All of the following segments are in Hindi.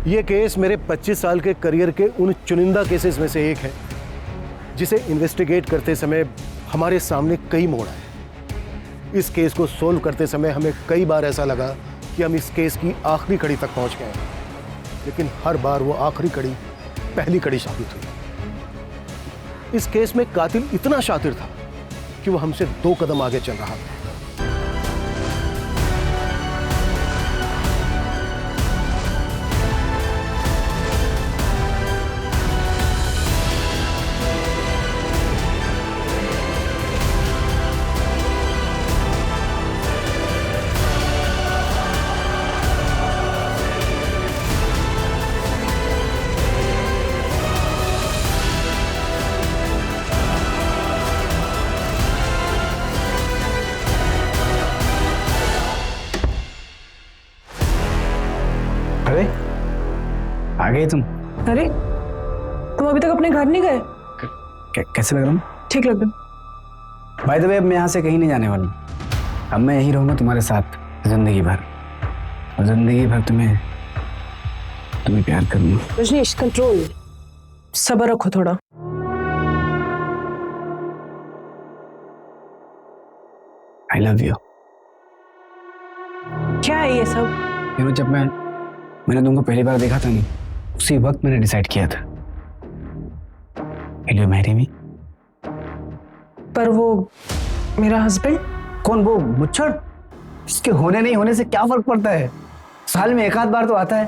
ये केस मेरे 25 साल के करियर के उन चुनिंदा केसेस में से एक है जिसे इन्वेस्टिगेट करते समय हमारे सामने कई मोड़ आए। इस केस को सोल्व करते समय हमें कई बार ऐसा लगा कि हम इस केस की आखिरी कड़ी तक पहुंच गए, लेकिन हर बार वो आखिरी कड़ी पहली कड़ी साबित हुई। इस केस में कातिल इतना शातिर था कि वो हमसे 2 कदम आगे चल रहा था। अरे आ गए तुम। अरे तुम अभी तक अपने घर नहीं गए? कैसे लग रहा हूँ? ठीक लग रहा। बाय द वे अब मैं यहाँ से कहीं नहीं जाने वाला हूँ। अब मैं यहीं रहूंगा तुम्हारे साथ जिंदगी भर, और जिंदगी भर तुम्हें प्यार करूंगा। रजनीश कंट्रोल, सब्र रखो थोड़ा। I love you. क्या है ये सब? जब मैंने तुमको पहली बार देखा था नहीं, उसी वक्त मैंने डिसाइड किया था। Will you marry me? पर वो मेरा हस्बैंड। कौन? वो मुच्छड़? इसके होने नहीं होने से क्या फर्क पड़ता है? साल में 1 आध बार तो आता है।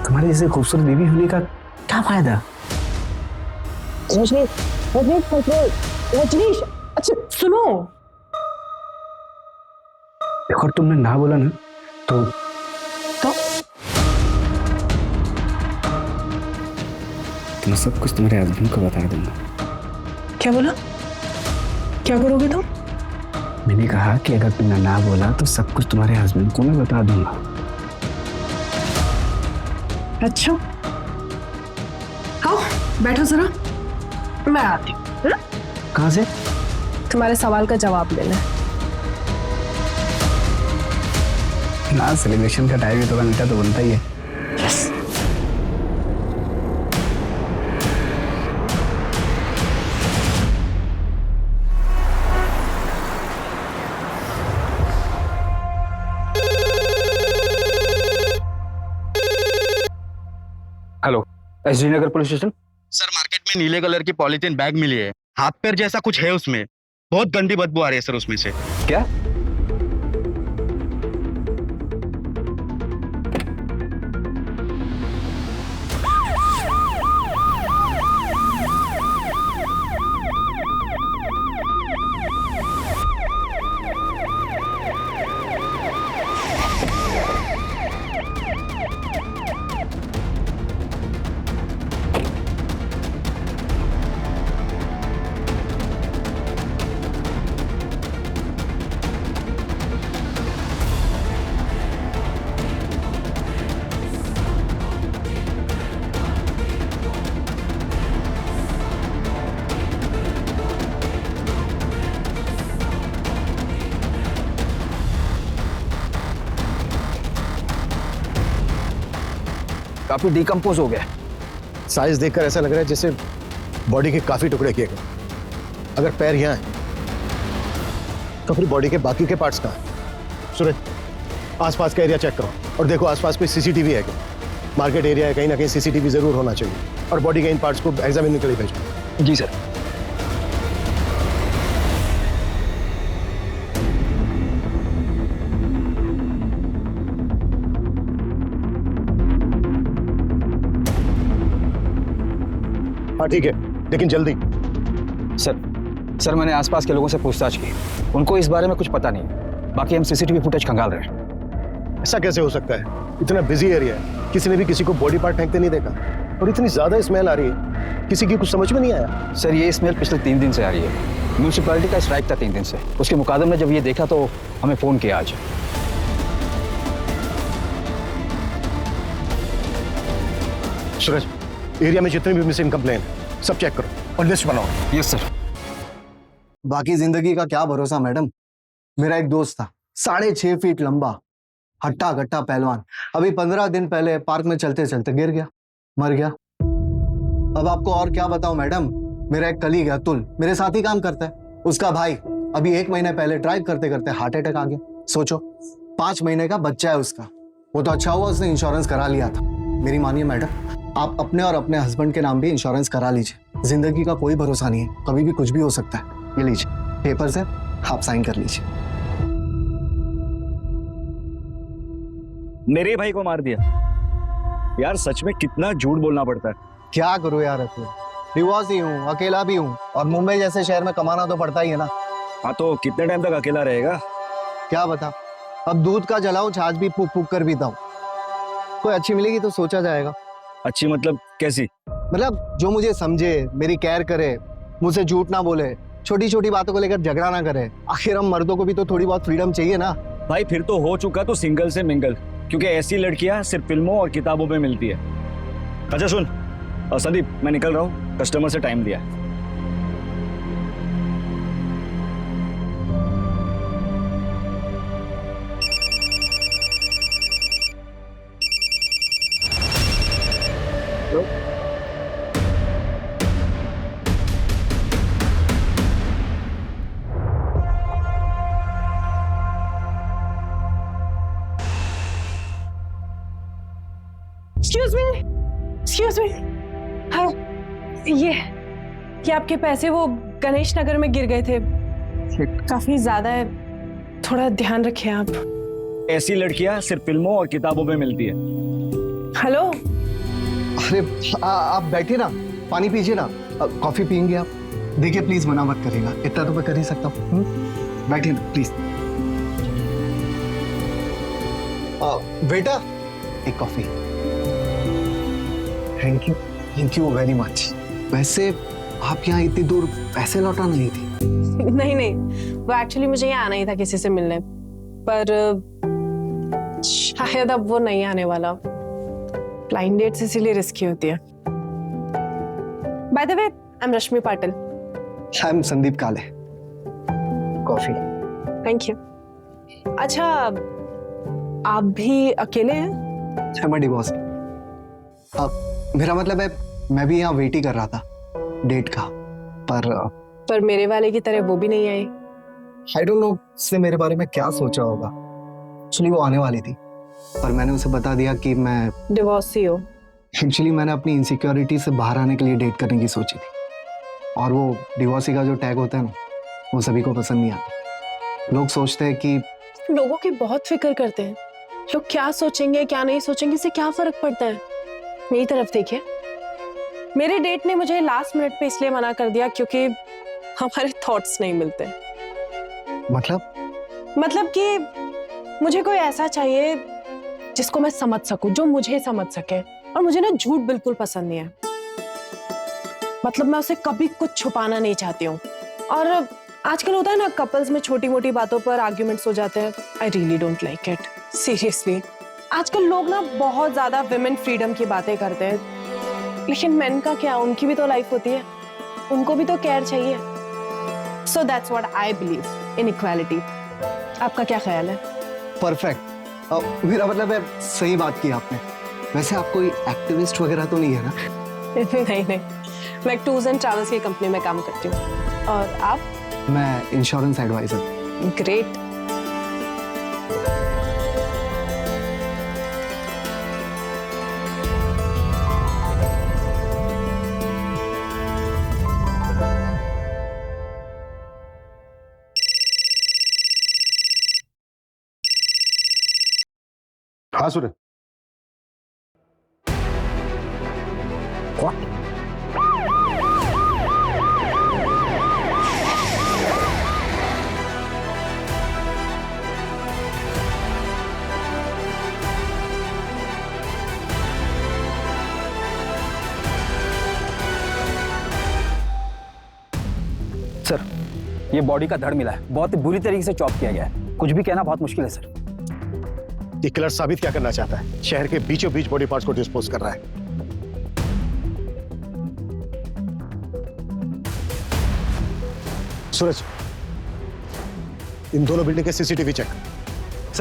तुम्हारी जैसे खूबसूरत बीवी होने का क्या फायदा? रजनीश अच्छा सुनो। देखो तुमने ना बोला ना तो मैं सब कुछ तुम्हारे हस्बैंड को बता दूंगा। क्या बोला? क्या करोगे तुम? मैंने कहा कि अगर तुमने ना बोला तो सब कुछ तुम्हारे हस्बैंड को मैं बता दूंगा। अच्छा आओ बैठो जरा, मैं आती हूँ। कहाँ से? तुम्हारे सवाल का जवाब लेना है। ना सेलिब्रेशन का टाइम है, थोड़ा मीठा तो बनता ही है। यस। हेलो, एसडी नगर पुलिस स्टेशन। सर मार्केट में नीले कलर की पॉलीथीन बैग मिली है, हाथ पैर जैसा कुछ है उसमें, बहुत गंदी बदबू आ रही है सर उसमें से। क्या? काफी डिकम्पोज हो गया। साइज देखकर ऐसा लग रहा है जैसे बॉडी के काफी टुकड़े किए गए। अगर पैर यहाँ है तो फिर बॉडी के बाकी के पार्ट्स कहाँ हैं? सूरज, आसपास का एरिया चेक करो और देखो आसपास कोई सीसीटीवी है क्या। मार्केट एरिया है, कहीं ना कहीं सीसीटीवी जरूर होना चाहिए, और बॉडी के इन पार्ट्स को एग्जामिन के लिए भेजो। जी सर। हाँ ठीक है, लेकिन जल्दी। सर मैंने आसपास के लोगों से पूछताछ की, उनको इस बारे में कुछ पता नहीं। बाकी हम सीसीटीवी फुटेज खंगाल रहे हैं। ऐसा कैसे हो सकता है? इतना बिजी एरिया है, किसी ने भी किसी को बॉडी पार्ट फेंकते नहीं देखा, और इतनी ज्यादा स्मेल आ रही है, किसी की कुछ समझ में नहीं आया। सर ये स्मेल पिछले 3 दिन से आ रही है। म्यूनिसिपैलिटी का स्ट्राइक था 3 दिन से, उसके मुकाबले में जब ये देखा तो हमें फोन किया आज। सूरज, एरिया में जितने भी मिसिंग कंप्लेन है सब चेक करो और लिस्ट बनाओ। Yes sir. बाकी जिंदगी का क्या भरोसा मैडम। मेरा एक दोस्त था, 6.5 फीट लंबा, हट्टा कट्टा पहलवान अभी 15 दिन पहले पार्क में चलते चलते गिर गया, मर गया। अब आपको और क्या बताऊं मैडम, मेरा एक कलीग है अतुल, मेरे साथ ही काम करता है, उसका भाई अभी 1 महीने पहले ड्राइव करते करते हार्ट अटैक आ गया। सोचो 5 महीने का बच्चा है उसका। वो तो अच्छा हुआ उसने इंश्योरेंस करा लिया था। मेरी मानिए मैडम, आप अपने और अपने हस्बैंड के नाम भी इंश्योरेंस करा लीजिए। जिंदगी का कोई भरोसा नहीं है, कभी भी कुछ भी हो सकता है। ये लीजिए पेपर्स है, आप साइन कर लीजिए। मेरे भाई को मार दिया यार, सच में कितना झूठ बोलना पड़ता है। क्या करूं यार अतुल, डिवोर्स ही हूँ, अकेला भी हूँ, और मुंबई जैसे शहर में कमाना तो पड़ता ही है ना। हाँ तो कितने टाइम तक अकेला रहेगा? क्या बता, अब दूध का जलाऊं छाछ भी फूक फूक कर पीता हूँ। कोई अच्छी मिलेगी तो सोचा जाएगा। अच्छी मतलब कैसी? मतलब जो मुझे समझे, मेरी केयर करे, मुझसे झूठ ना बोले, छोटी छोटी बातों को लेकर झगड़ा ना करे। आखिर हम मर्दों को भी तो थोड़ी बहुत फ्रीडम चाहिए ना। भाई फिर तो हो चुका तो सिंगल से मिंगल, क्योंकि ऐसी लड़कियां सिर्फ फिल्मों और किताबों में मिलती है। अच्छा सुन संदीप, मैं निकल रहा हूँ, कस्टमर से टाइम दिया। Excuse me. हाँ, ये आपके पैसे वो गणेश नगर में गिर गए थे, काफी ज्यादा है, थोड़ा ध्यान रखिए आप। ऐसी लड़कियां सिर्फ फिल्मों और किताबों में मिलती है। हेलो। अरे आप बैठिए ना, पानी पीजिए ना, कॉफी पियेंगे आप? देखिए प्लीज मना मत करिएगा, इतना तो मैं कर ही सकता हूँ। बैठिए ना प्लीज। बेटा एक coffee. Thank you very much. वैसे आप यहाँ इतनी दूर पैसे लौटाने नहीं थी? नहीं, वो एक्चुअली मुझे यहाँ आना ही था किसी से मिलने, पर शायद अब वो नहीं आने वाला। ब्लाइंड डेट्स इसीलिए रिस्की होती है। By the way, I am Rashmi Patil. I am Sandeep काले। कॉफी। Thank you. अच्छा, आप भी अकेले हैं? मैं डिवोर्स। मेरा मतलब है मैं भी यहाँ वेट ही कर रहा था डेट का, पर मेरे वाले की तरह वो भी नहीं आई। आई डोंट नो उसने मेरे बारे में क्या सोचा होगा। एक्चुअली वो आने वाली थी, पर मैंने उसे बता दिया कि मैं डिवोर्सी हो। एक्चुअली मैंने अपनी इनसिक्योरिटी से बाहर आने के लिए डेट करने की सोची थी, और वो डिवोर्सी का जो टैग होता है ना, वो सभी को पसंद नहीं आता। लोग सोचते हैं कि लोगों की बहुत फिक्र करते हैं, लोग क्या सोचेंगे क्या नहीं सोचेंगे, इससे क्या फर्क पड़ता है। मेरी तरफ देखिए, मेरे डेट ने मुझे लास्ट मिनट पे इसलिए मना कर दिया क्योंकि हमारे थॉट्स नहीं मिलते। मतलब कि मुझे कोई ऐसा चाहिए जिसको मैं समझ सकूं, जो मुझे समझ सके, और मुझे ना झूठ बिल्कुल पसंद नहीं है। मतलब मैं उसे कभी कुछ छुपाना नहीं चाहती हूँ। और आजकल होता है ना, कपल्स में छोटी मोटी बातों पर आर्ग्यूमेंट्स हो जाते हैं। I really don't like it, seriously. आजकल लोग ना बहुत ज्यादा विमेन फ्रीडम की बातें करते हैं, लेकिन मेन का क्या, उनकी भी तो लाइफ होती है, उनको भी तो केयर चाहिए। So that's what I believe in equality. आपका क्या ख्याल है? परफेक्ट। मेरा मतलब है सही बात की आपने। वैसे आप कोई एक्टिविस्ट वगैरह तो नहीं है ना? नहीं, मैं टूर्स एंड ट्रैवल्स की कंपनी में काम करती हूँ। और आप? मैं इंश्योरेंस एडवाइजर। ग्रेट। हाँ सूरज। सर, ये बॉडी का धड़ मिला है, बहुत ही बुरी तरीके से चॉप किया गया है। कुछ भी कहना बहुत मुश्किल है सर। ये किलर साबित क्या करना चाहता है? शहर के बीचों बीच बॉडी पार्ट्स को डिस्पोज कर रहा है। सूरज, इन दोनों बिल्डिंग के सीसीटीवी चेक।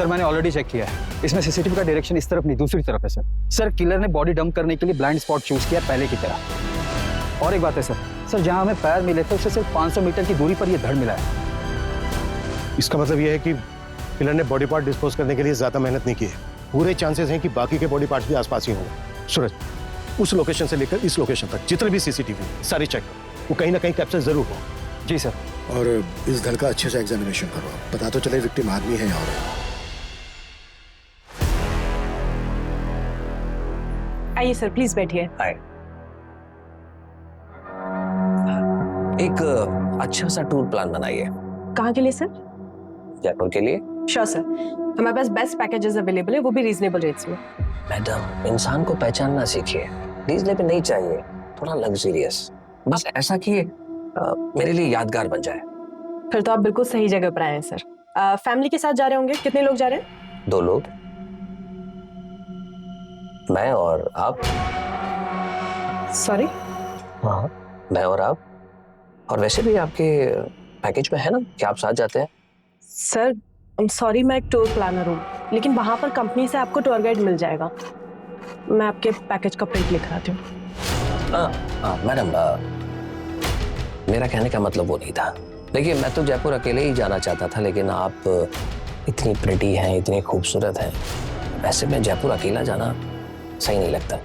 सर मैंने ऑलरेडी चेक किया है, इसमें सीसीटीवी का डायरेक्शन इस तरफ नहीं दूसरी तरफ है सर। सर किलर ने बॉडी डंप करने के लिए ब्लाइंड स्पॉट चूज किया पहले की तरह। और एक बात है सर जहां हमें पैर मिले थे उससे सिर्फ 500 मीटर की दूरी पर यह धड़ मिला है। इसका मतलब यह है कि किलर ने बॉडी पार्ट डिस्पोज करने के लिए ज्यादा मेहनत नहीं की है। पूरे चांसेस हैं कि बाकी के बॉडी पार्ट्स भी आसपास ही होंगे। सूरज, उस लोकेशन से लेकर इस लोकेशन तक जितने भी सीसीटीवी सारी चेक करो, वो कहीं ना कहीं कैप्चर जरूर हो। जी सर। और इस धड़ का अच्छे से एग्जामिनेशन करो, पता तो चले विक्टिम आदमी है या औरत। आइए सर, प्लीज बैठिए। हाय। एक अच्छा सा टूर प्लान बनाइए। कहाँ के लिए सर? जयपुर के लिए। श्योर सर, हमारे पास बेस्ट पैकेजेस अवेलेबल है, वो भी रीजनेबल रेट्स में। मैडम, इंसान को पहचानना सीखिए। रीजनेबल नहीं चाहिए, थोड़ा लग्जरियस, बस ऐसा कि मेरे लिए यादगार बन जाए। फिर तो आप बिल्कुल सही जगह पर आए हैं सर। फैमिली के साथ जा रहे होंगे? कितने लोग जा रहे हैं? 2 लोग, मैं और आप। सॉरी? हाँ, मैं और आप। और वैसे भी आपके पैकेज में है ना कि आप साथ जाते हैं। सर सॉरी, मैं एक टूर प्लानर हूँ, लेकिन वहाँ पर कंपनी से आपको टूर गाइड मिल जाएगा। मैं आपके पैकेज का प्रिंट लिख आती हूँ। मैडम, मेरा कहने का मतलब वो नहीं था। देखिए, मैं तो जयपुर अकेले ही जाना चाहता था, लेकिन आप इतनी प्रिटी हैं, इतनी खूबसूरत हैं, वैसे में जयपुर अकेला जाना सही नहीं लगता।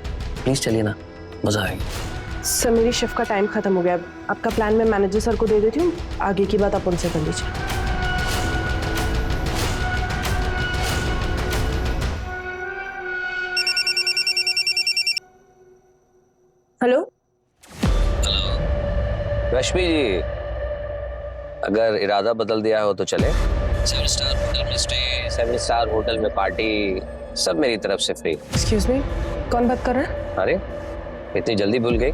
प्लीज चलिए ना, मजा आएगा। सर मेरी शिफ्ट का टाइम खत्म हो गया, आपका प्लान मैं मैनेजर सर को दे देती हूँ, आगे की बात आप उनसे कर लीजिए। हेलो। रश्मि जी, अगर इरादा बदल दिया हो तो चले। 7 स्टार होटल में स्टे, 7 स्टार होटल में पार्टी, सब मेरी तरफ से फ्री। एक्सक्यूज मी, कौन बात कर रहा है? अरे, इतनी जल्दी भूल गई?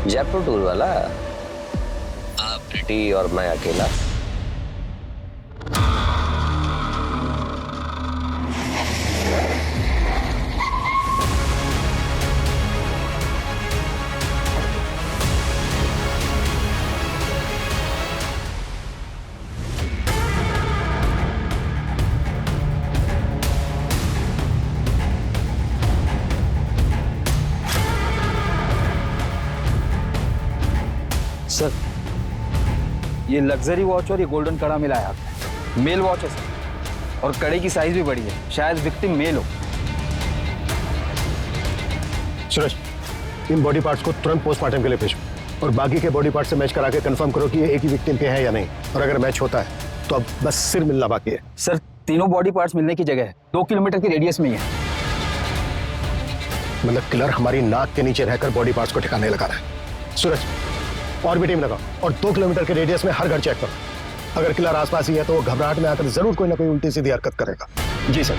जयपुर टूर वाला, आप प्रिटी और मैं अकेला। सर ये लग्जरी वॉच और ये गोल्डन कड़ा मिला है आपने। मेल वॉच है सर, और कड़े की साइज भी बड़ी है, शायद विक्टिम मेल हो। सूरज, इन बॉडी पार्ट्स को तुरंत पोस्टमार्टम के लिए भेजो और बाकी के बॉडी पार्ट से मैच करा के कंफर्म करो कि ये एक ही विक्टिम के हैं या नहीं। और अगर मैच होता है तो अब बस सिर मिलना बाकी है। सर तीनों बॉडी पार्ट्स मिलने की जगह है 2 किलोमीटर की रेडियस में ही है। मतलब किलर हमारी नाक के नीचे रहकर बॉडी पार्ट्स को ठिकाने लगा रहा है। सूरज, और भी टीम लगाओ और 2 किलोमीटर के रेडियस में हर घर चेक करो। अगर किलर आसपास ही है तो वो घबराहट में आकर जरूर कोई ना कोई उल्टी सीधी हरकत करेगा। जी सर।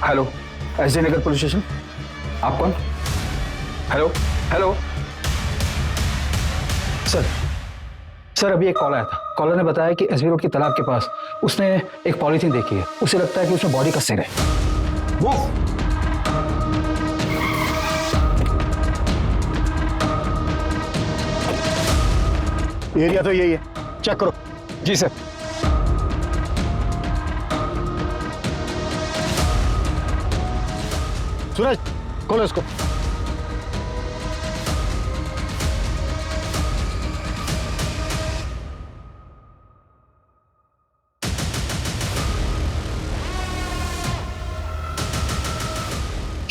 हेलो, एसडी नगर पुलिस स्टेशन। आप कौन? हेलो हेलो सर अभी एक कॉल आया था। कॉलर ने बताया कि एसबी रोड की तालाब के पास उसने एक पॉलीथीन देखी है। उसे लगता है कि उसमें बॉडी का सिर है। वो एरिया तो यही है, चेक करो। जी सर। सूरज खोलो इसको।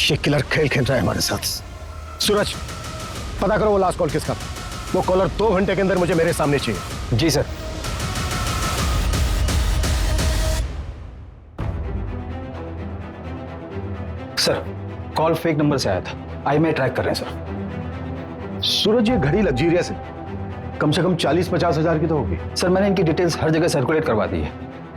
ये किलर खेल खेल रहा है हमारे साथ। सूरज पता करो वो लास्ट कॉल किसका। वो कॉलर 2 घंटे के अंदर मुझे मेरे सामने चाहिए। जी sir. Sir call fake number से आया था, IMEI ट्रैक कर रहे हैं सर। सूरज ये घड़ी लग्जरियस है, कम से कम 40-50 हजार की तो होगी। सर मैंने इनकी डिटेल्स हर जगह सर्कुलेट करवा दी है,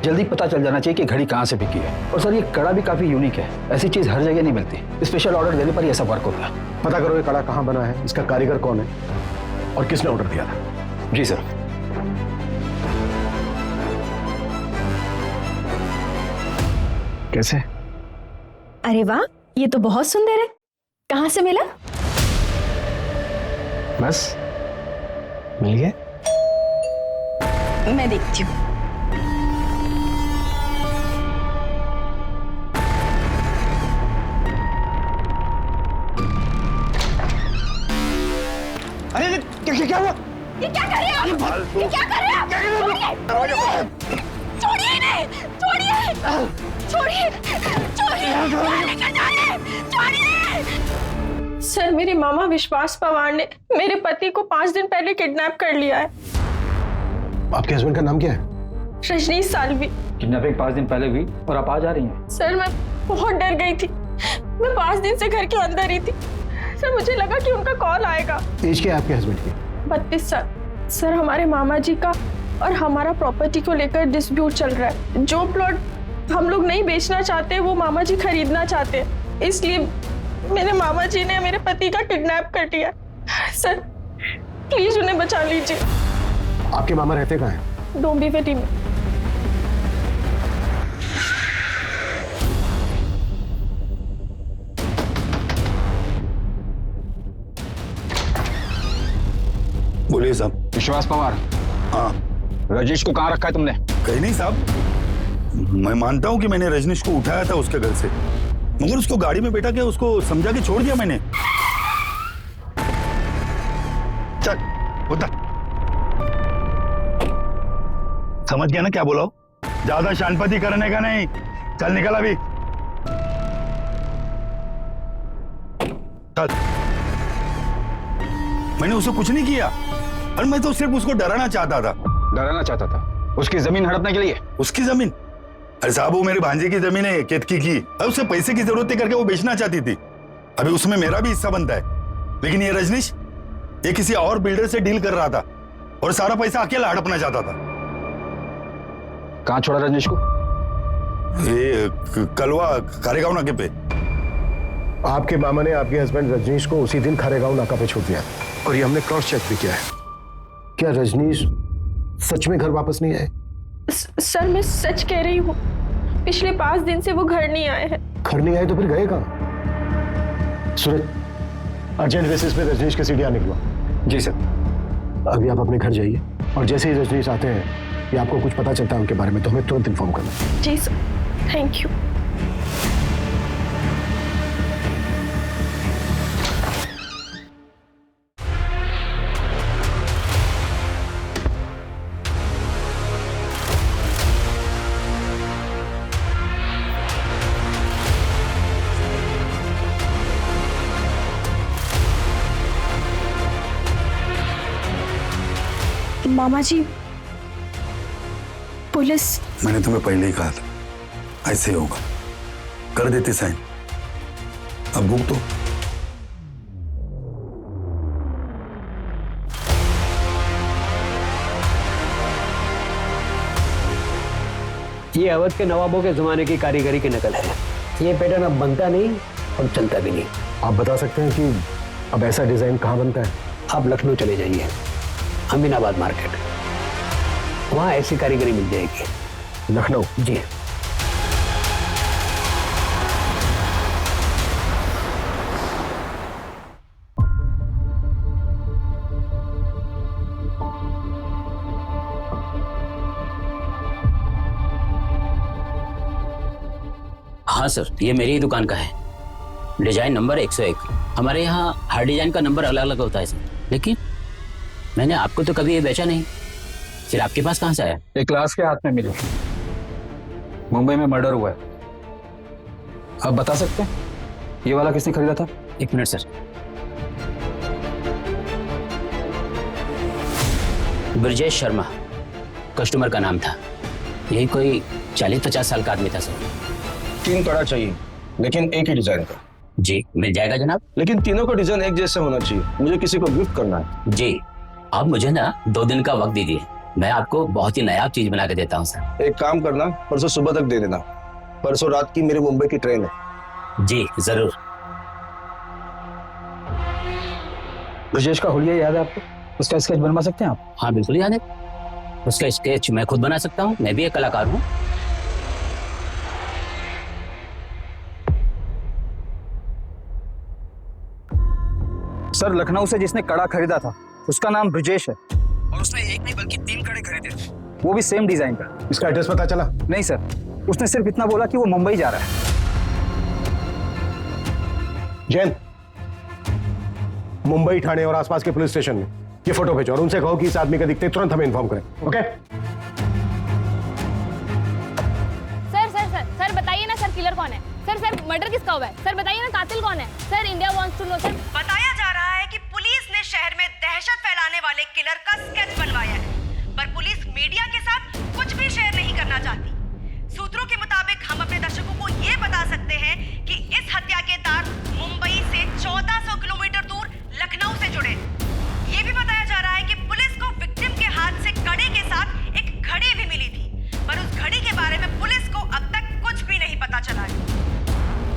जल्दी पता चल जाना चाहिए कि घड़ी कहाँ से बिकी है। और सर ये कड़ा भी काफी यूनिक है, ऐसी चीज हर जगह नहीं मिलती, स्पेशल ऑर्डर देने पर ही ऐसा वर्क होता है। पता करो ये कड़ा कहाँ बना है, इसका कारीगर कौन है और किसने ऑर्डर दिया था। जी सर। कैसे? अरे वाह, ये तो बहुत सुंदर है। कहाँ से मिला? बस मिल गया। मैं देखती हूँ। अरे क्या हुआ? ये क्या कर रहे हो आप? ये क्या कर रहे हो आप? छोड़िए इन्हें! छोड़िए! छोड़िए! छोड़िए! सर मेरी मामा विश्वास पवार ने मेरे पति को 5 दिन पहले किडनैप कर लिया है। आपके हस्बैंड का नाम क्या है? रजनीश साल्वी। किडनैपिंग 5 दिन पहले हुई और आप आज आ रही हैं। सर मैं बहुत डर गई थी, मैं 5 दिन से घर के अंदर ही थी। सर मुझे लगा कि उनका कॉल आएगा। एज क्या है आपके हस्बैंड की? 32 साल। सर हमारे मामा जी का और हमारा प्रॉपर्टी को लेकर डिस्प्यूट चल रहा है। जो प्लॉट हम लोग नहीं बेचना चाहते वो मामा जी खरीदना चाहते हैं, इसलिए मेरे मामा जी ने मेरे पति का किडनैप कर लिया। सर प्लीज उन्हें बचा लीजिए। आपके मामा रहते कहाँ हैं? डोंबिवली में। बोलिए साहब। विश्वास पवार। हाँ। रजनीश को कहाँ रखा है तुमने? कहीं नहीं साहब, मैं मानता हूँ कि मैंने रजनीश को उठाया था उसके घर से, मगर उसको गाड़ी में बैठा के उसको समझा के छोड़ दिया मैंने। चल उतर। समझ गया ना क्या बोला? ज्यादा शानपति करने का नहीं। चल निकल अभी। चल। मैंने उसे कुछ नहीं किया और मैं तो सिर्फ उसको डराना चाहता था। डराना चाहता था? उसकी जमीन हड़पने के लिए? उसकी जमीन? अरे साहब वो मेरे भांजे की जमीन है केतकी की। अब उसे पैसे की जरूरत करके वो बेचना चाहती थी। अभी उसमें मेरा भी हिस्सा बनता है, लेकिन ये रजनीश ये किसी और बिल्डर से डील कर रहा था और सारा पैसा अकेला हड़पना चाहता था। कहाँ छोड़ा रजनीश को? ये कलवा खारेगांव नाके पे। आपके मामा ने आपके हस्बैंड रजनीश को उसी दिन खारेगांव नाका पे छोड़ दिया और ये हमने क्रॉस चेक भी किया है। क्या रजनीश सच में घर वापस नहीं आए? सर मैं सच कह रही हूँ, पिछले 5 दिन से वो घर नहीं आए हैं। घर नहीं आए तो फिर गए कहाँ? सूरज अर्जेंट बेसिस पे रजनीश के सीढ़ियाँ निकलवा। जी सर। अभी आप अपने घर जाइए और जैसे ही रजनीश आते हैं या आपको कुछ पता चलता है उनके बारे में तो हमें तुरंत इन्फॉर्म करना। जी सर, थैंक यू। मामा जी, पुलिस। मैंने तुम्हें पहले ही कहा था ऐसे होगा, कर देते साइन। अब भूख तो। ये अवध के नवाबों के जमाने की कारीगरी की नकल है। ये पैटर्न अब बनता नहीं और चलता भी नहीं। आप बता सकते हैं कि अब ऐसा डिजाइन कहाँ बनता है? आप लखनऊ चले जाइए, अमीनाबाद मार्केट, वहां ऐसी कारीगरी मिल जाएगी। लखनऊ? जी। हाँ सर, ये मेरी ही दुकान का है। Design number 101। हमारे यहाँ हर डिजाइन का नंबर अलग अलग होता है सर, लेकिन मैंने आपको तो कभी ये बेचा नहीं, फिर आपके पास कहाँ से आया? एक क्लास के हाथ में मिली, मुंबई में मर्डर हुआ है। आप बता सकते हैं ये वाला किसने खरीदा था? एक minute sir. Brajesh Sharma customer का नाम था। यही कोई 40-50 साल का आदमी था सर। 3 कड़ा चाहिए, लेकिन एक ही डिजाइन का। जी मिल जाएगा जनाब। लेकिन तीनों का डिजाइन एक जैसा होना चाहिए, मुझे किसी को गिफ्ट करना है। जी आप मुझे ना 2 दिन का वक्त दीजिए, मैं आपको बहुत ही नायाब चीज बना के देता हूँ सर। एक काम करना, परसों सुबह तक दे देना। परसों रात की मेरी मुंबई की ट्रेन है। जी जरूर। ब्रजेश का हुलिया याद है आपको? उसका स्केच बनवा सकते हैं आप? हाँ बिल्कुल याद है, उसका स्केच मैं खुद बना सकता हूँ, मैं भी एक कलाकार हूँ। सर लखनऊ से जिसने कड़ा खरीदा था उसका नाम ब्रजेश है, और उसने एक नहीं बल्कि 3 कड़े खरीदे थे, वो भी सेम डिजाइन का। इसका एड्रेस पता चला? नहीं सर, उसने सिर्फ इतना बोला कि वो मुंबई जा रहा है। जैन, मुंबई, ठाणे और आसपास के पुलिस स्टेशन में ये फोटो भेजो और उनसे कहो कि इस आदमी का दिखते तुरंत हमें इन्फॉर्म करें। ओके? सर बताइए ना सर, किलर कौन है? सर मर्डर किसका हुआ है? सर बताइए ना, कातिल कौन है? Sir India wants to know sir. बताया जा रहा है कि पुलिस ने शहर में दहशत फैलाने वाले किलर का स्केच बनवाया है, पर पुलिस मीडिया के साथ कुछ भी शेयर नहीं करना चाहती। सूत्रों के मुताबिक हम अपने दर्शकों को ये बता सकते हैं कि इस हत्या के तार मुंबई से 1400 किलोमीटर दूर लखनऊ से जुड़े। ये भी बताया जा रहा है कि पुलिस को विक्टिम के हाथ से कड़े के साथ एक घड़ी भी मिली थी, पर उस घड़ी के बारे में पुलिस को अब तक कुछ भी नहीं पता चला है।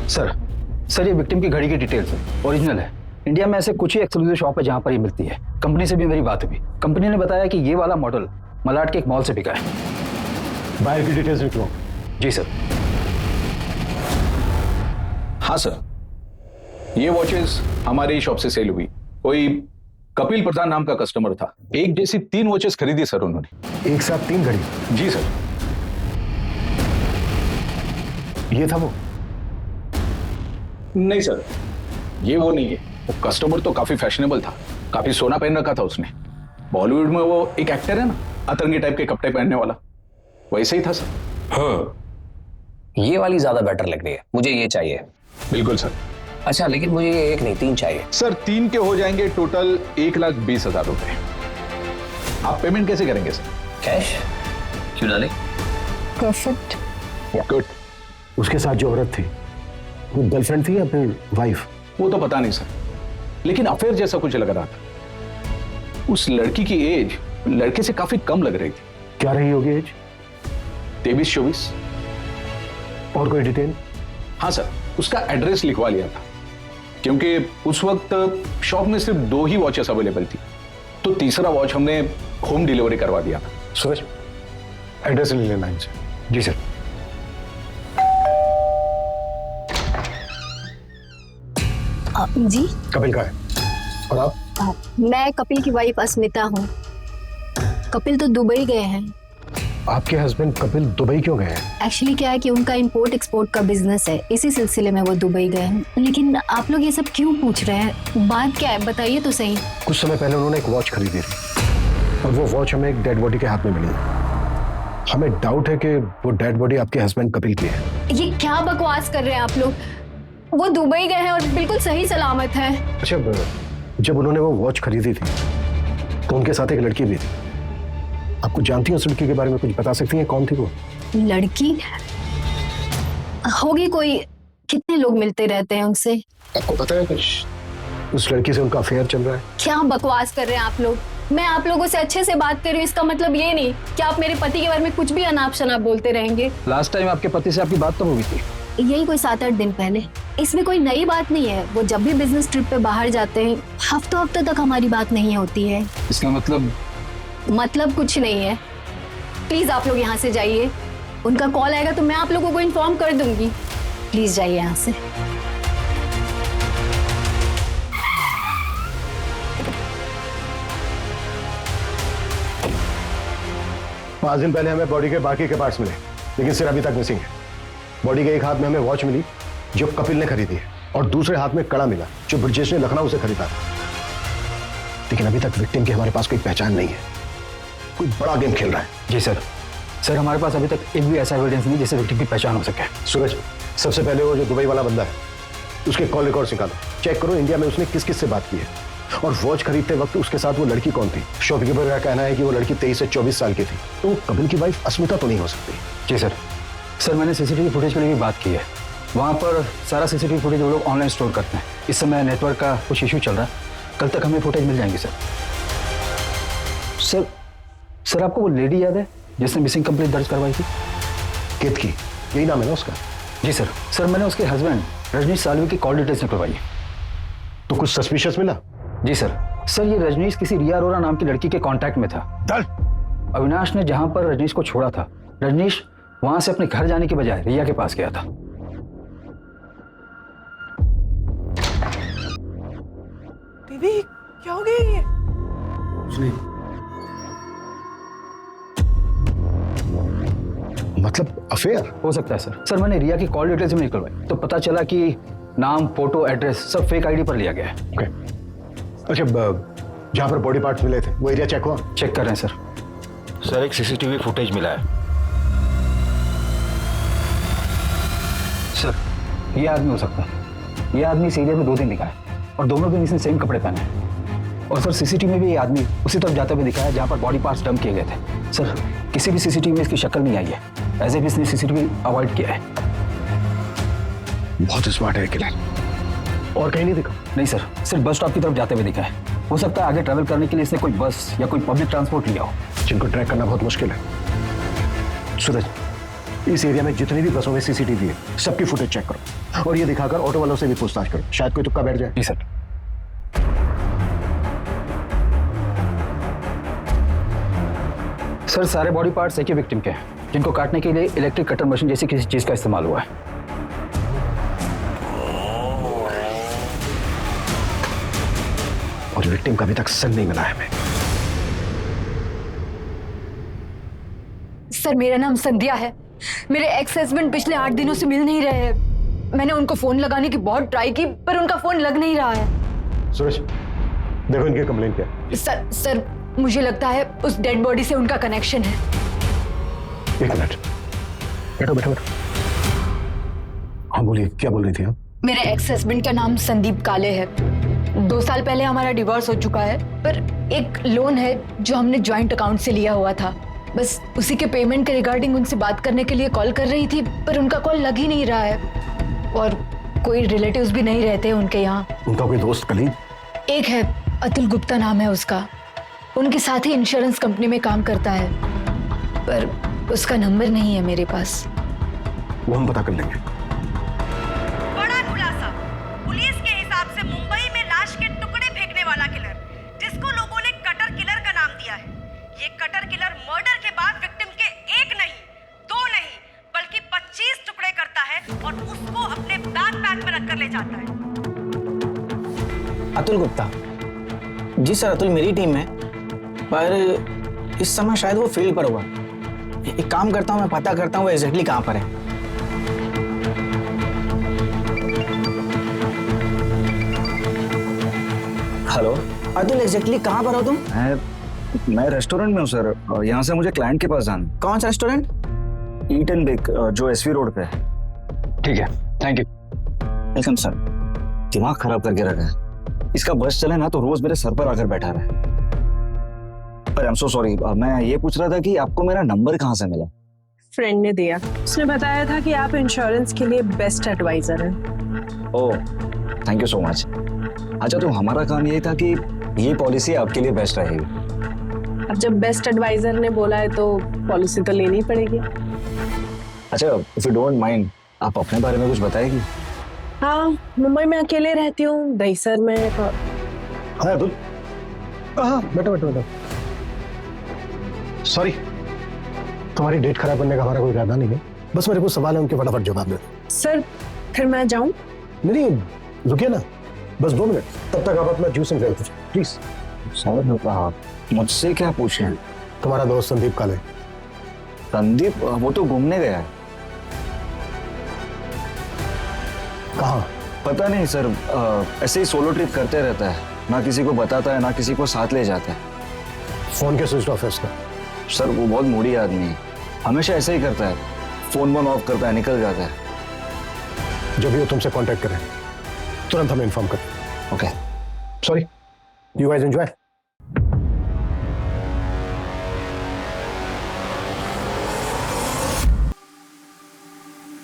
सर ये विक्टिम की घड़ी की डिटेल्स है, ओरिजिनल है। इंडिया में ऐसे कुछ ही एक्सक्लूसिव शॉप है जहां पर ये मिलती है। कंपनी से भी मेरी बात हुई, कंपनी ने बताया कि ये वाला मॉडल मलाड के एक मॉल से बिका है। बायर की डिटेल्स लिख लो। जी सर। हाँ सर, ये वॉचेस हमारे शॉप से सेल हुई। कोई कपिल प्रधान नाम का कस्टमर था, एक जैसी 3 वॉचेस खरीदी सर उन्होंने। एक साथ 3 घड़ी? जी सर। ये था वो? नहीं सर, ये वो नहीं है। वो कस्टमर तो काफी फैशनेबल था, काफी सोना पहन रखा था उसने। बॉलीवुड में वो एक एक्टर है ना, अतरंगी टाइप के कपड़े पहनने वाला, वैसे ही था सर। हाँ ये वाली ज्यादा बेटर लग रही है, मुझे ये चाहिए। बिल्कुल सर। अच्छा लेकिन मुझे ये एक नहीं 3 चाहिए। सर 3 के हो जाएंगे टोटल 1,20,000 रुपए। आप पेमेंट कैसे करेंगे सर? कैश? क्यों डाले? परफेक्ट। गुड। उसके साथ जो औरत थी वो गर्लफ्रेंड थी या फिर वाइफ? वो तो पता नहीं सर, लेकिन अफेयर जैसा कुछ लग रहा था। उस लड़की की एज लड़के से काफी कम लग रही थी। क्या रही होगी एज? 23-24। और कोई डिटेल? हाँ सर, उसका एड्रेस लिखवा लिया था, क्योंकि उस वक्त शॉप में सिर्फ 2 ही वॉचेस अवेलेबल थी, तो तीसरा वॉच हमने होम डिलीवरी करवा दिया था। सूरज, एड्रेस ले लेना इनसे। जी सर। जी कपिल का है। और आप? मैं कपिल की वाइफ अस्मिता हूँ। कपिल तो दुबई गए हैं। आपके हस्बैंड कपिल दुबई क्यों गए हैं? एक्चुअली क्या है कि उनका इंपोर्ट एक्सपोर्ट का बिजनेस है, इसी सिलसिले में वो दुबई गए हैं। लेकिन आप लोग ये सब क्यों पूछ रहे हैं? बात क्या है बताइए तो सही। कुछ समय पहले उन्होंने एक वॉच खरीदी थी और वो वॉच हमें एक डेड बॉडी के हाथ में मिली। हमें डाउट है कि वो डेड बॉडी आपके हस्बैंड कपिल की है। ये क्या बकवास कर रहे हैं आप लोग? वो दुबई गए हैं और बिल्कुल सही सलामत है। अच्छा, जब उन्होंने वो वॉच खरीदी थी तो उनके साथ एक लड़की भी थी। आपको जानती हैं उस लड़की के बारे में? कुछ बता सकती हैं कौन थी वो लड़की? होगी कोई, कितने लोग मिलते रहते हैं उनसे। आपको पता है कुछ उस लड़की से उनका अफेयर चल रहा है? क्या बकवास कर रहे हैं आप लोग? मैं आप लोगों से अच्छे से बात कर रही हूँ, इसका मतलब ये नहीं कि आप मेरे पति के बारे में कुछ भी अनाप शनाप बोलते रहेंगे। लास्ट टाइम आपके पति से आपकी बात तो हुई थी? यही कोई 7-8 दिन पहले। इसमें कोई नई बात नहीं है। वो जब भी बिजनेस ट्रिप पे बाहर जाते हैं हफ्तों तक हमारी बात नहीं होती है। इसका मतलब कुछ नहीं है। प्लीज आप लोग यहाँ से जाइए। उनका कॉल आएगा तो मैं आप लोगों को इन्फॉर्म कर दूंगी। प्लीज जाइए यहाँ से। 5 दिन पहले हमें बॉडी के बाकी के पार्ट्स मिले, लेकिन सिर अभी तक मिसिंग है। बॉडी के एक हाथ में हमें वॉच मिली जो कपिल ने खरीदी है, और दूसरे हाथ में कड़ा मिला जो ब्रजेश ने लखनऊ से खरीदा था। लेकिन अभी तक विक्टिम की हमारे पास कोई पहचान नहीं है। कोई बड़ा गेम खेल रहा है। जी सर। सर हमारे पास अभी तक एक भी ऐसा एविडेंस नहीं जिससे विक्टिम की पहचान हो सके। सूरज, सबसे पहले वो जो दुबई वाला बंदा है उसके कॉल रिकॉर्ड निकालो, चेक करो इंडिया में उसने किस किस से बात की है, और वॉच खरीदते वक्त उसके साथ वो लड़की कौन थी। शॉपकीपर का कहना है कि वो लड़की 23 से 24 साल की थी, तो कपिल की वाइफ अस्मिता तो नहीं हो सकती। जी सर। सर मैंने सीसीटीवी फुटेज के लिए भी बात की है। वहाँ पर सारा सीसीटीवी फुटेज वो लोग ऑनलाइन स्टोर करते हैं। इस समय नेटवर्क का कुछ इशू चल रहा है, कल तक हमें फुटेज मिल जाएंगे सर। सर सर आपको वो लेडी याद है जिसने मिसिंग कंप्लेंट दर्ज करवाई थी? कित की, यही नाम है ना उसका? जी सर। सर मैंने उसके हस्बैंड रजनीश सालवी की कॉल डिटेल्स निकलवाई है। तो कुछ सस्पिशियस मिला? जी सर। सर ये रजनीश किसी रिया अरोरा नाम की लड़की के कांटेक्ट में था। अविनाश ने जहां पर रजनीश को छोड़ा था, रजनीश वहां से अपने घर जाने के बजाय रिया के पास गया था। दीदी क्या हो गया ये? मतलब अफेयर हो सकता है सर। सर मैंने रिया की कॉल डिटेल्स भी निकलवाई तो पता चला कि नाम, फोटो, एड्रेस सब फेक आईडी पर लिया गया है। ओके। अच्छा, जहां पर बॉडी पार्ट्स मिले थे वो एरिया चेक हुआ? चेक कर रहे हैं सर। सर एक सीसीटीवी फुटेज मिला है। सर ये आदमी हो सकता है। ये आदमी इस एरिया में 2 दिन दिखा है और दोनों दिन इसने सेम कपड़े पहने हैं। और सर सीसीटीवी में भी ये आदमी उसी तरफ जाते हुए दिखा है जहां पर बॉडी पार्ट्स डंप किए गए थे। सर किसी भी सीसीटीवी में इसकी शक्ल नहीं आई है, एज इफ इसने सीसीटीवी अवॉइड किया है। बहुत स्मार्ट है किलर। और कहीं नहीं दिखा? नहीं सर, सिर्फ बस स्टॉप की तरफ जाते हुए दिखा है। हो सकता है आगे ट्रैवल करने के लिए इसने कोई बस या कोई पब्लिक ट्रांसपोर्ट लिया हो, जिनको ट्रैक करना बहुत मुश्किल है। सूरज, इस एरिया में जितनी भी बसों में सीसीटीवी है सबकी फुटेज चेक करो और ये दिखाकर ऑटो वालों से भी पूछताछ करो, शायद कोई तुक्का बैठ जाए। जी सर। सर सारे बॉडी पार्ट्स एक ही विक्टिम के हैं जिनको काटने के लिए इलेक्ट्रिक कटर मशीन जैसी किसी चीज का इस्तेमाल हुआ है। और विक्टिम का अभी तक सन नहीं मिला है हमें। सर मेरा नाम संध्या है। मेरे एक्स हस्बैंड पिछले 8 दिनों से मिल नहीं रहे हैं। मैंने उनको फोन लगाने की बहुत ट्राई की पर उनका फोन लग नहीं रहा है। सुरेश देखो इनकी कंप्लेंट क्या है। सर मुझे लगता है उस डेड बॉडी से उनका कनेक्शन है। 1 मिनट, बैठो बैठो बैठो। हाँ बोलिए, क्या बोल रही थी आप? मेरे एक्स हस्बैंड का नाम संदीप काले है। 2 साल पहले हमारा डिवोर्स हो चुका है, पर एक लोन है जो हमने ज्वाइंट अकाउंट से लिया हुआ था। बस उसी के पेमेंट के रिगार्डिंग उनसे बात करने के लिए कॉल कर रही थी, पर उनका कॉल लग ही नहीं रहा है और कोई रिलेटिव्स भी नहीं रहते उनके यहाँ। उनका कोई दोस्त कलीग? एक है, अतुल गुप्ता नाम है उसका। उनके साथ ही इंश्योरेंस कंपनी में काम करता है, पर उसका नंबर नहीं है मेरे पास। वो हम पता कर लेंगे। बड़ा खुलासा। पुलिस के हिसाब से मुंबई में लाश के टुकड़े फेंकने वाला किलर, जिसको लोगों ने कटर किलर का नाम दिया है, ये कटर किलर मर्डर के बाद विक्टिम के 1 नहीं 2 नहीं बल्कि 25 टुकड़े करता है और उसको अपने बैकपैक में रखकर ले जाता है। अतुल गुप्ता? जी सर, अतुल मेरी टीम में, पर इस समय शायद वो फील्ड पर हुआ। एक काम करता हूँ, मैं पता करता हूँ वो एग्जैक्टली कहाँ पर है। हेलो अतुल, एग्जैक्टली कहाँ पर हो तुम? मैं रेस्टोरेंट में हूँ सर, यहाँ से मुझे क्लाइंट के पास जाना। कौन सा रेस्टोरेंट? ईट एंड बेक जो एसवी रोड पे है। ठीक है, थैंक यू। Welcome sir. दिमाग खराब करके रखा है। इसका बस चले ना तो रोज मेरे सर पर आकर बैठा रहे। पर आई एम सो सॉरी, मैं ये पूछ रहा था कि आपको मेरा नंबर कहाँ से मिला? फ्रेंड ने दिया। उसने बताया था कि आप इंश्योरेंस के लिए बेस्ट एडवाइजर हैं। Oh thank you so much. अच्छा तो हमारा काम यही था कि ये पॉलिसी आपके लिए बेस्ट रहेगी। अब जब बेस्ट एडवाइजर ने बोला है तो पॉलिसी तो लेनी पड़ेगी। अच्छा इफ यू डोंट माइंड, आप अपने बारे में कुछ बताएगी? हाँ, मुंबई में अकेले रहती हूँ, दहीसर में। हाँ अतुल, हाँ बैठो बैठो बैठो। सॉरी, तुम्हारी डेट खराब करने का हमारा कोई इरादा नहीं है, बस मेरे को सवाल है उनके फटाफट जवाब दो। सर फिर मैं जाऊं? नहीं रुकिए ना, बस 2 मिनट, तब तक आप अपना जूस एंजॉय कीजिए प्लीज। सर मुझसे क्या पूछे? तुम्हारा दोस्त संदीप काले। संदीप? वो तो घूमने गया है। कहाँ? पता नहीं सर, ऐसे ही सोलो ट्रिप करते रहता है, ना किसी को बताता है ना किसी को साथ ले जाता है। फोन के स्विच ऑफ है इसका। सर वो बहुत मूडी आदमी है, हमेशा ऐसे ही करता है, फोन वोन ऑफ करता है, निकल जाता है। जब भी वो तुमसे कांटेक्ट करें तुरंत हमें इन्फॉर्म कर। Okay sorry, you guys enjoy.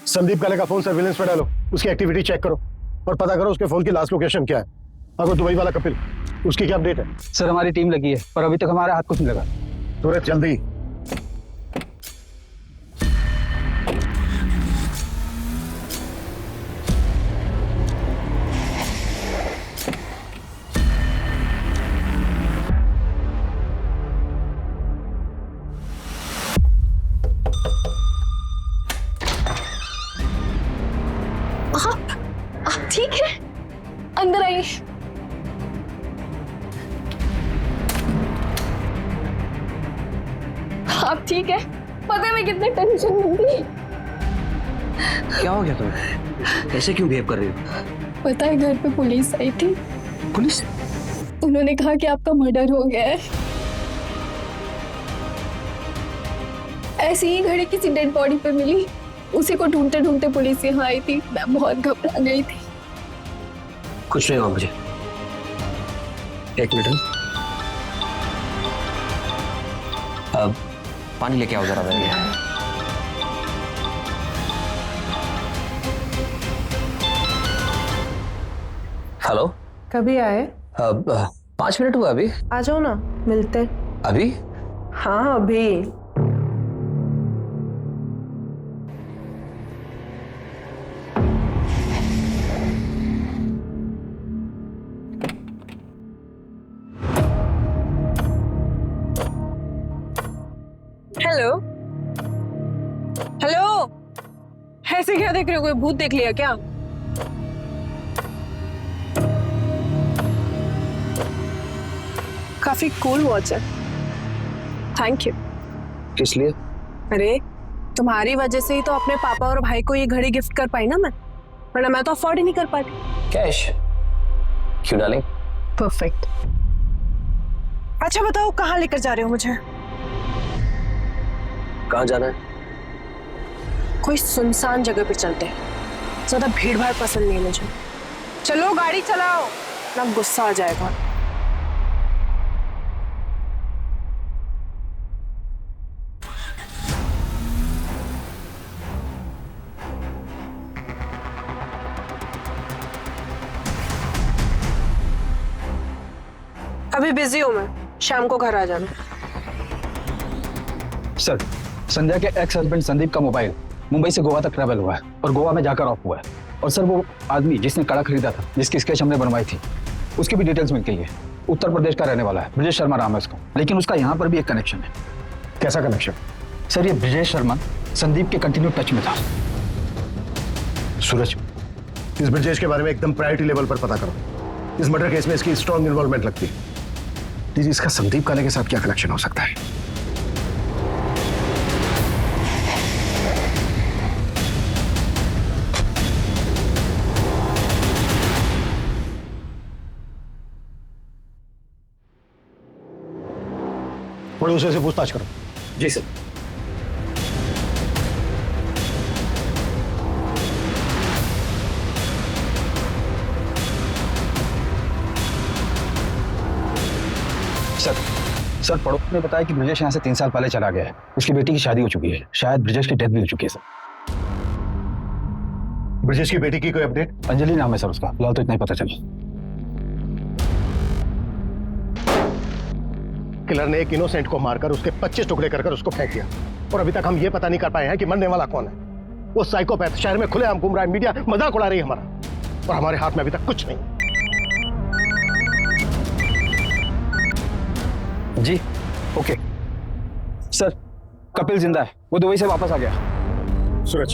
Sandeep काले का फोन सर्विलेंस पे डालो, उसकी एक्टिविटी चेक करो और पता करो उसके फोन की लास्ट लोकेशन क्या है। अगर दुबई वाला कपिल, उसकी क्या अपडेट है? सर हमारी टीम लगी है पर अभी तक हमारे हाथ कुछ नहीं लगा। तुरंत जल्दी। ठीक है, अंदर आइए। आप ठीक है? पता है मैं कितने टेंशन में थी। क्या हो गया तुम्हें? ऐसे क्यों बिहेव कर रही हो? पता है घर पे पुलिस आई थी। पुलिस? उन्होंने कहा कि आपका मर्डर हो गया है। ऐसी ही घड़ी किसी डेड बॉडी पे मिली, उसी को ढूंढते ढूंढते पुलिस यहाँ आई थी। मैं बहुत घबरा गई थी। कुछ नहीं हुआ मुझे। एक मिनट, अब पानी लेके आओ जरा मेरे लिए। हेलो, कभी आए? अब 5 मिनट हुआ अभी। आ जाओ ना, मिलते। अभी? हाँ अभी। हेलो हेलो, ऐसे क्या देख रहे हो? कोई भूत देख लिया क्या? काफी कूल वॉच है। Thank you. किस लिए? अरे तुम्हारी वजह से ही तो अपने पापा और भाई को ये घड़ी गिफ्ट कर पाई ना मैं, वरना मैं तो अफोर्ड ही नहीं कर पाती। कैश? क्यों डार्लिंग? परफेक्ट। अच्छा बताओ कहाँ लेकर जा रहे हो मुझे? कहाँ जाना है? कोई सुनसान जगह पे चलते हैं, ज्यादा भीड़ भाड़ पसंद नहीं है मुझे। चलो गाड़ी चलाओ, ना गुस्सा आ जाएगा। अभी बिजी हूं मैं, शाम को घर आ जाना। सर संध्या के एक्स हस्बैंड संदीप का मोबाइल मुंबई से गोवा तक ट्रैवल हुआ है और गोवा में जाकर ऑफ हुआ है। और सर वो आदमी जिसने कड़ा खरीदा था, जिसकी स्केच हमने बनवाई थी, उसकी भी डिटेल्स मिल गई है। उत्तर प्रदेश का रहने वाला है, ब्रजेश शर्मा नाम है उसका। लेकिन उसका यहाँ पर भी एक कनेक्शन है। कैसा कनेक्शन? सर ये ब्रजेश शर्मा संदीप के कंटिन्यू टच में था। सूरज, इस ब्रजेश के बारे में एकदम प्रायोरिटी लेवल पर पता करो। इस मर्डर केस में इसकी स्ट्रॉन्ग इन्वॉल्वमेंट लगती है। दीजिए, इसका संदीप काले के साथ क्या कनेक्शन हो सकता है? प्रोड्यूसर से पूछताछ करो। जी सर। सर पड़ोस ने बताया कि ब्रजेश यहाँ से 3 साल पहले चला गया है। उसकी बेटी की शादी हो चुकी है, शायद ब्रजेश की डेथ भी हो चुकी है सर। ब्रजेश की बेटी की कोई अपडेट? अंजलि नाम है सर उसका, फिलहाल तो इतना ही पता चला। किलर ने एक इनोसेंट को मारकर उसके 25 टुकड़े कर उसको फेंक दिया और अभी तक हम ये पता नहीं कर पाए हैं कि मरने वाला कौन है। वो साइकोपैथ शहर में खुलेआम घूम रहा है, मीडिया मजाक उड़ा रही है हमारा, और हमारे हाथ में अभी तक कुछ नहीं। जी ओके सर, कपिल जिंदा है, वो दुबई से वापस आ गया। सूरज,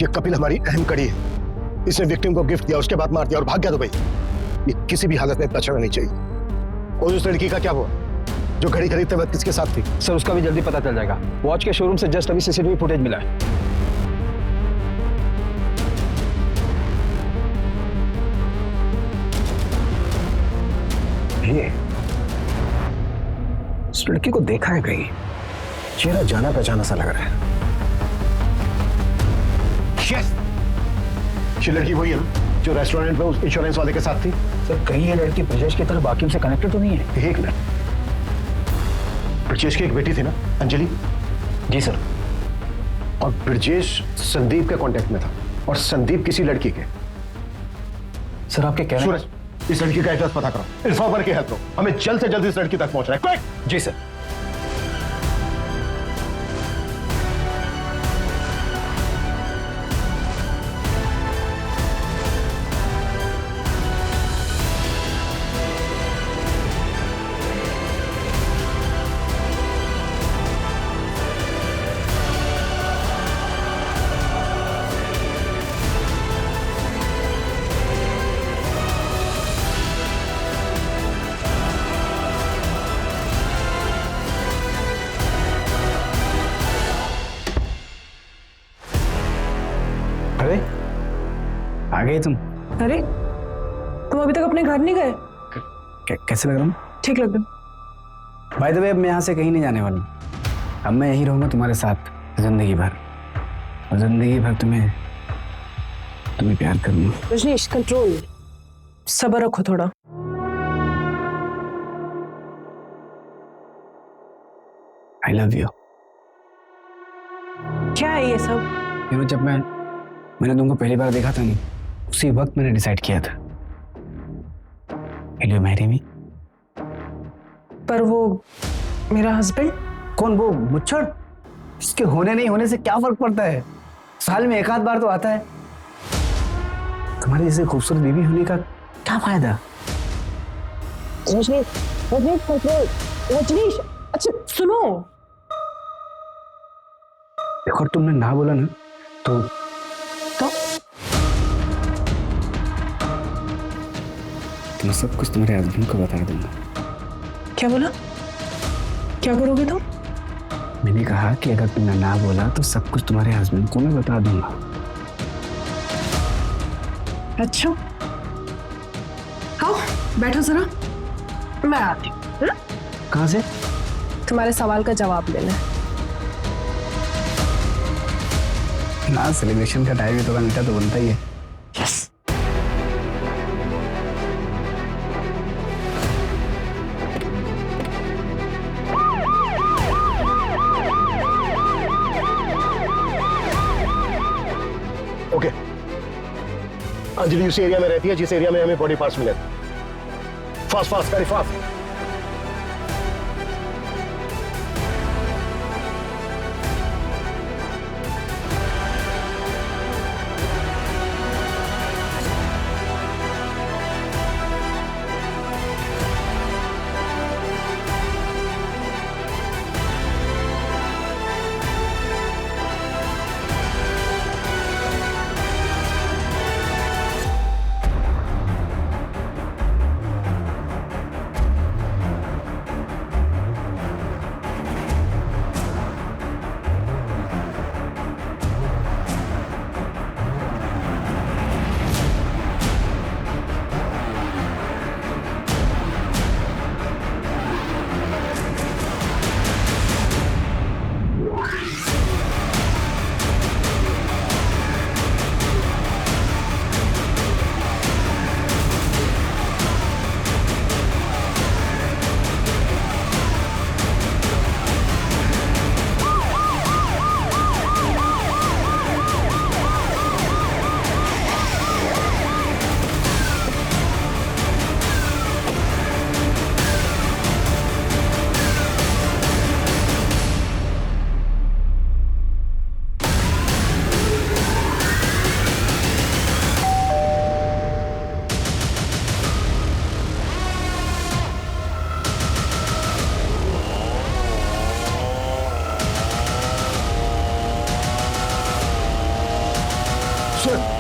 ये कपिल हमारी अहम कड़ी है। इसने विक्टिम को गिफ्ट दिया, उसके बाद मार दिया और भाग गया दुबई। ये किसी भी हालत में बचना नहीं चाहिए। और उस लड़की का क्या हुआ जो घड़ी खरीदते वक्त किसके साथ थी? सर उसका भी जल्दी पता चल जाएगा। वॉच के शोरूम से जस्ट अभी सीसीटीवी फुटेज मिला है। ये इस लड़की को देखा है कहीं, चेहरा जाना पहचाना सा लग रहा है। यस, ये लड़की वही है ना जो रेस्टोरेंट में उस इंश्योरेंस वाले के साथ थी। सर कहीं ये लड़की ब्रजेश की तरह बाकियों से कनेक्टेड तो नहीं है? एक मिनट, ब्रजेश की एक बेटी थी ना, अंजलि? जी सर। और ब्रजेश संदीप के कांटेक्ट में था और संदीप किसी लड़की के। सर आपके कहने सूरज, इस लड़की का एड्रेस पता करो, इन्फॉर्मर की हेल्प लो, हमें जल्द से जल्द इस लड़की तक पहुंचना है। क्विक! जी सर। अरे आ गए तुम? अरे तुम अभी तक अपने घर नहीं गए? कैसे लग रहा हूँ? ठीक लग रहा। बाय द वे अब मैं यहाँ से कहीं नहीं जाने वाला हूँ। अब मैं यहीं रहूंगा तुम्हारे साथ जिंदगी भर, और जिंदगी भर तुम्हें प्यार करूंगा। रजनीश कंट्रोल, सब्र रखो थोड़ा। I love you. क्या है ये सब? जब मैंने तुमको पहली बार देखा था ना, उसी वक्त मैंने डिसाइड किया था, Will you marry me? पर वो मेरा हस्बैंड? कौन? वो मुच्छड़? इसके होने नहीं होने से क्या फर्क पड़ता है? साल में एक आध बार तो आता है। तुम्हारी जैसे खूबसूरत बीवी होने का क्या फायदा? रजनीश, रजनीश कंट्रोल, रजनीश। अच्छा सुनो, देखो तुमने ना बोला ना तो मैं सब कुछ तुम्हारे हस्बैंड को बता दूंगा। क्या बोला? क्या करोगे तुम? मैंने कहा कि अगर तुमने ना बोला तो सब कुछ तुम्हारे हस्बैंड को मैं बता दूंगा। अच्छा आओ बैठो जरा, मैं आती हूँ। कहाँ से? तुम्हारे सवाल का जवाब लेना है ना। सेलिब्रेशन का टाइम है, थोड़ा मीठा तो बनता ही है। यस। ओके, अंजलि उसी एरिया में रहती है जिस एरिया में हमें बॉडी पार्ट्स मिले। Fast fast, very fast.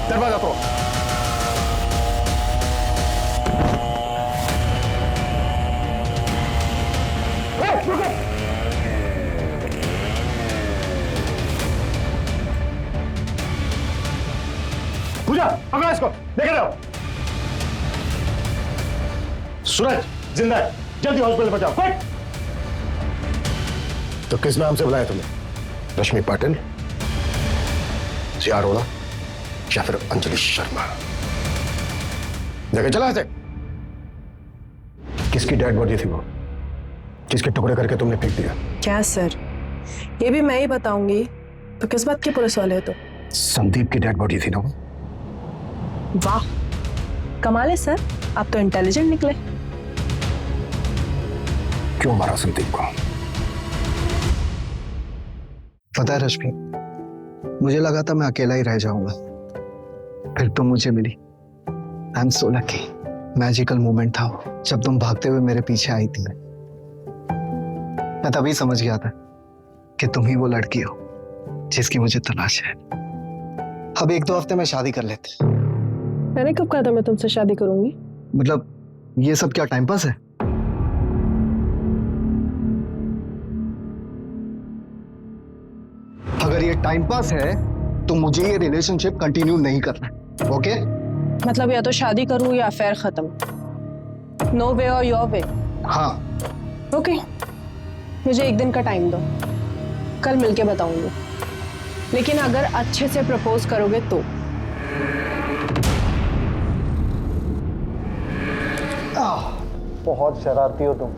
दरवाजा तोड़ो। पूजा, पकड़ो इसको, लेके जाओ। सूरज, जिंदा है, जल्दी हॉस्पिटल पहुंचाओ, क्विक। तो किस नाम से बुलाया तुमने? रश्मि पाटिल, जिया अरोड़ा या फिर अंजलि शर्मा? देखे चला ऐसे। किसकी डेड बॉडी थी वो, जिसके टुकड़े करके तुमने फेंक दिया? क्या सर, ये भी मैं ही बताऊंगी तो किस बात के पुलिस वाले हो? तो संदीप की डेड बॉडी थी ना वो। वाह, कमाल है सर, आप तो इंटेलिजेंट निकले। क्यों मारा संदीप को? पता है रश्मि, मुझे लगा था मैं अकेला ही रह जाऊंगा, फिर तुम मुझे मिली। I am so lucky. Magical moment था वो, जब तुम भागते हुए मेरे पीछे आई थी। मैं तभी समझ गया था कि तुम ही वो लड़की हो जिसकी मुझे तलाश है। अब 1-2 हफ्ते में शादी कर लेते। मैंने कब कहा था मैं तुमसे शादी करूंगी? मतलब ये सब क्या टाइम पास है? अगर ये टाइम पास है तो मुझे ये रिलेशनशिप कंटिन्यू नहीं करना, ओके? मतलब या तो शादी करूं या अफेयर खत्म। नो वे और योर वे। हाँ। ओके, मुझे 1 दिन का टाइम दो, कल मिलके बताऊंगी। लेकिन अगर अच्छे से प्रपोज करोगे तो। बहुत शरारती हो तुम।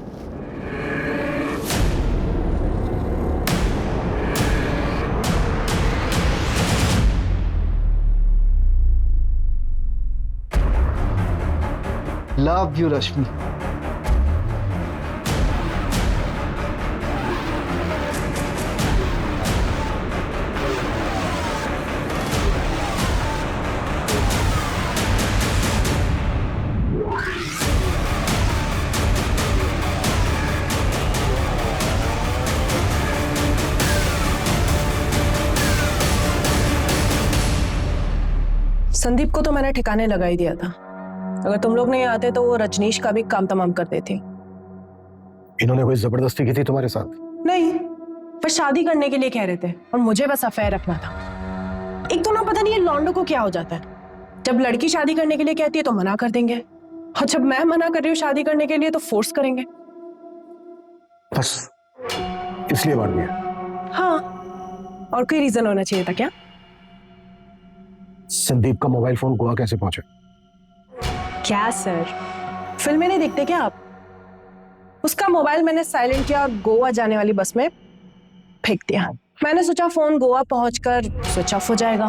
लव यू रश्मि। संदीप को तो मैंने ठिकाने लगा ही दिया था। अगर तुम लोग नहीं आते तो वो रजनीश का भी काम तमाम कर देती। इन्होंने कोई जबरदस्ती की थी तुम्हारे साथ? नहीं, पर शादी करने के लिए कह रहे थे और मुझे बस अफेयर रखना था। एक तो ना पता नहीं ये लॉन्डो को क्या हो जाता है, जब लड़की शादी करने के लिए कहती है तो मना कर देंगे, और जब मैं मना कर रही हूँ शादी करने के लिए तो फोर्स करेंगे। बस इसलिए मार दिया? हाँ, और कोई रीजन होना चाहिए था क्या? संदीप का मोबाइल फोन गोवा कैसे पहुंचा? क्या सर, फिल्में नहीं देखते क्या आप? उसका मोबाइल मैंने साइलेंट किया और गोवा जाने वाली बस में फेंक दिया। मैंने सोचा फोन गोवा पहुंचकर स्विच ऑफ हो जाएगा,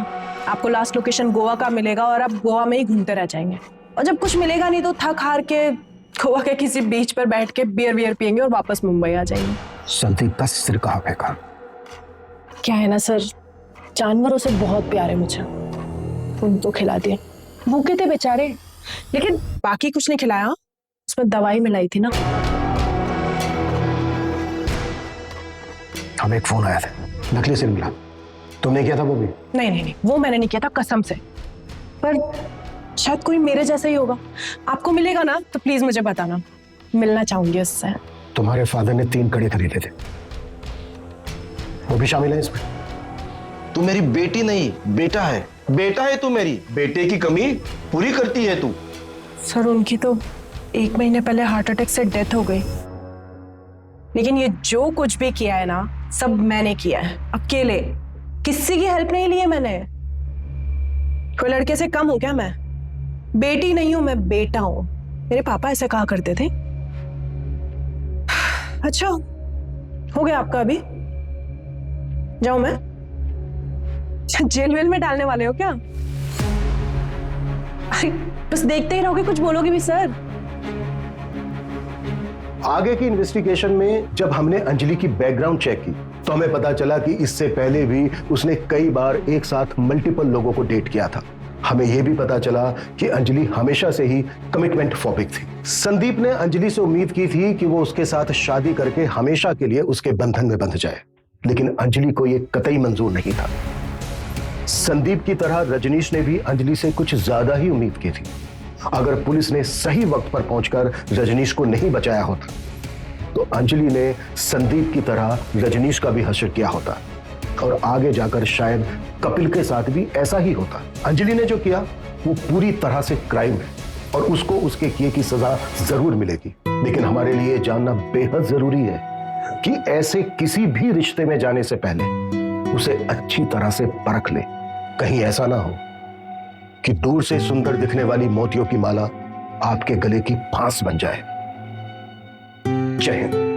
आपको लास्ट लोकेशन गोवा का मिलेगा और आप गोवा में ही घूमते रह जाएंगे, और जब कुछ मिलेगा नहीं तो थक हार के गोवा के किसी बीच पर बैठ के बियर पियेंगे और वापस मुंबई आ जाएंगे। संदीप का सिर कहाँ फेंका? क्या है ना सर, जानवरों से बहुत प्यार है मुझे, उनको खिला दिए। भूखे थे बेचारे, लेकिन बाकी कुछ नहीं खिलाया, उसमें दवाई मिलाई थी ना। हमें एक फोन आया था, नकली सिम मिला, तुमने किया था वो भी? नहीं, वो मैंने नहीं किया था कसम से, पर शायद कोई मेरे जैसा ही होगा। आपको मिलेगा ना तो प्लीज मुझे बताना, मिलना चाहूंगी उससे। तुम्हारे फादर ने 3 कड़े खरीदे थे, वो भी शामिल है इसमें? तू मेरी बेटी नहीं बेटा है, बेटा है तू, मेरी बेटे की कमी पूरी करती है तू। सर उनकी तो 1 महीने पहले हार्ट अटैक से डेथ हो गई, लेकिन ये जो कुछ भी किया है ना सब मैंने किया है, अकेले, किसी की हेल्प नहीं ली है मैंने। कोई लड़के से कम हूं क्या मैं? बेटी नहीं हूं मैं, बेटा हूं। मेरे पापा ऐसे कहा करते थे। अच्छा हो गया आपका, अभी जाऊं मैं? जेल वेल में डालने वाले हो क्या? अरे बस देखते ही रहोगे, कुछ बोलोगे भी सर? आगे की इन्वेस्टिगेशन में जब हमने अंजलि की बैकग्राउंड चेक की तो हमें पता चला कि इससे पहले भी उसने कई बार एक साथ मल्टीपल लोगों को डेट किया था। हमें यह भी पता चला कि अंजलि हमेशा से ही कमिटमेंट फोबिक थी। संदीप ने अंजलि से उम्मीद की थी कि वो उसके साथ शादी करके हमेशा के लिए उसके बंधन में बंध जाए, लेकिन अंजलि को यह कतई मंजूर नहीं था। संदीप की तरह रजनीश ने भी अंजलि से कुछ ज्यादा ही उम्मीद की थी। अगर पुलिस ने सही वक्त पर पहुंचकर रजनीश को नहीं बचाया होता तो अंजलि ने संदीप की तरह रजनीश का भी हश्र किया होता, और आगे जाकर शायद कपिल के साथ भी ऐसा ही होता। अंजलि ने जो किया वो पूरी तरह से क्राइम है, और उसको उसके किए की सजा जरूर मिलेगी। लेकिन हमारे लिए जानना बेहद जरूरी है कि ऐसे किसी भी रिश्ते में जाने से पहले उसे अच्छी तरह से परख ले। कहीं ऐसा ना हो कि दूर से सुंदर दिखने वाली मोतियों की माला आपके गले की फांस बन जाए। जय हिंद।